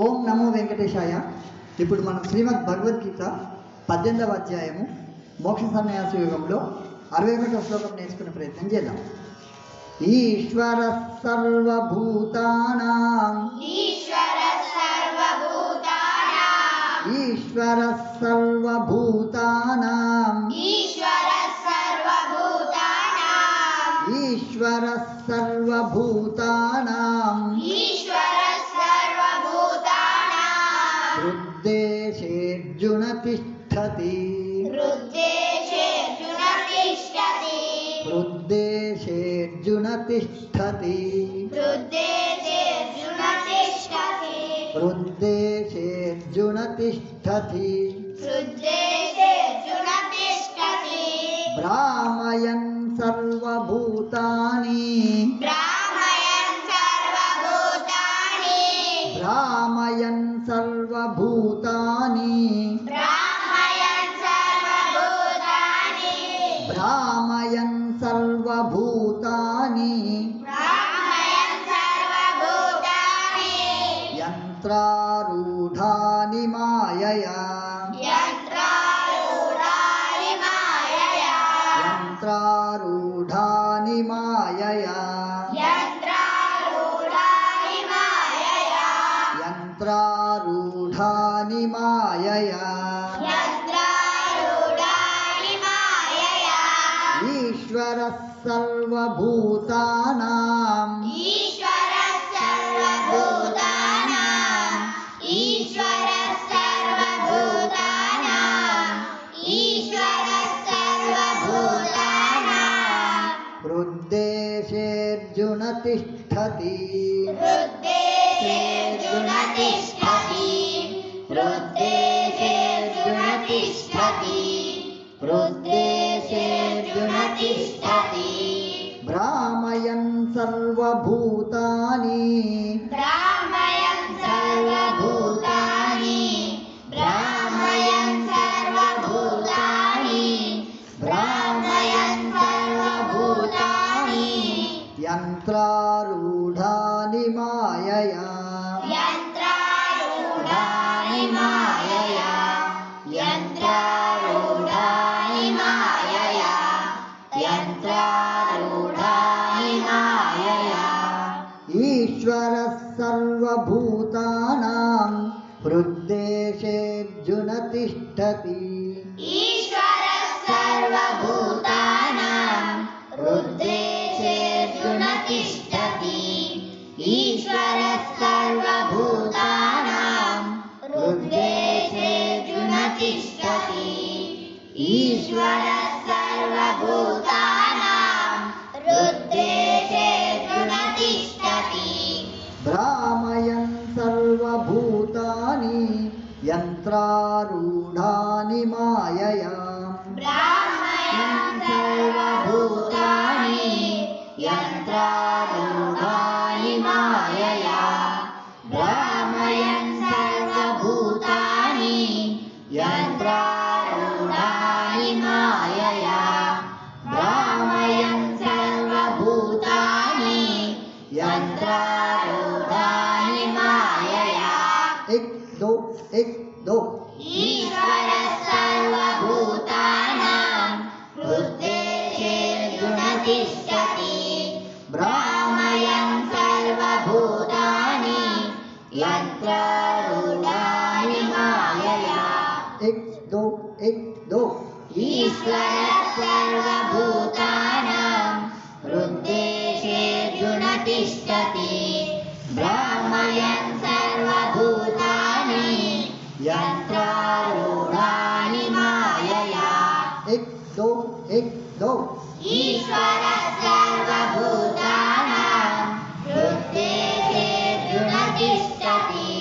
ఓం నమో వెంకటేశాయ. ఇప్పుడు మనం శ్రీమద్ భగవద్గీత 18వ అధ్యాయము మోక్ష సన్యాస యోగంలో 61వ శ్లోకం నేర్చుకునే ప్రయత్నం చేద్దాం. ఈశ్వర సర్వభూతానాం ఈశ్వర సర్వభూతానాం ఈశ్వర సర్వభూతానాం ఈశ్వర సర్వభూతానాం ఈశ్వర సర్వభూతానాం ఈశ్వర సర్వభూతానాం హృద్దేశేర్జున తిష్టతి హృద్దేశేర్జున తిష్టతి హృద్దేశేర్జున తిష్టతి హృద్దేశేర్జున తిష్టతి హృద్దేశేర్జున తిష్టతి హృద్దేశేర్జున తిష్టతి భ్రామయన్ సర్వభూతాని భ్రామయన్ సర్వభూతాని భ్రామయన్ సర్వభూతాని భ్రామయన్ సర్వభూతాని భ్రామయన్ సర్వభూతాని భ్రామయన్ సర్వభూతాని యంత్రారూఢాని మాయయా యంత్రారూఢాని మాయయా యంత్రారూఢాని మాయయా యంత్రారూఢాని మాయయా యంత్రారూఢాని మాయయా యంత్రారూఢాని మాయయా ఈశ్వర సర్వభూతానాం ఈశ్వర సర్వభూతానాం ఈశ్వర సర్వభూతానాం ఈశ్వర సర్వభూతానాం హృద్దేశేర్జున తిష్టతి హృద్దేశేర్జున తిష్టతి హృద్దేశేర్జున తిష్టతి హృద్దేశేర్జున తిష్టతి భ్రామయన్ సర్వభూతాని భ్రామయన్ సర్వభూతాని భ్రామయన్ సర్వభూతాని భ్రామయన్ సర్వభూతాని యంత్రారూఢాని మాయయా యంత్రారూఢాని మాయయా యంత్రారూఢాని మాయయా యంత్రారూఢాని మాయయా ఈశ్వర సర్వభూతానాం హృద్దేశేర్జున తిష్టతి ఈశ్వర సర్వభూతానాం హృద్దేశేర్జున తిష్టతి ఈశ్వర సర్వభూతానాం హృద్దేశేర్జున తిష్టతి ఈశ్వర సర్వభూతానాం హృద్దేశేర్జున తిష్టతి భ్రామయన్ సర్వభూతాని యంత్రారూఢాని మాయయా భ్రామయన్ సర్వభూతాని యంత్రారూఢాని మాయయా భ్రామయన్ సర్వభూతాని యంత్రారూఢాని మాయయా భ్రామయన్ సర్వభూతాని యంత్రారూఢాని మాయయా एक दो ఈశ్వర సర్వభూతానాం హృద్దేశేర్జున తిష్టతి భ్రామయన్ సర్వభూతాని యంత్రారూఢాని మాయయా एक दो ఈశ్వర సర్వభూతానాం హృద్దేశేర్జున తిష్టతి భ్రామయన్ సర్వభూతాని యంత్రారూఢాని మాయయా एक दो ఈశ్వర సర్వభూతానాం హృద్దేశేర్జున తిష్టతి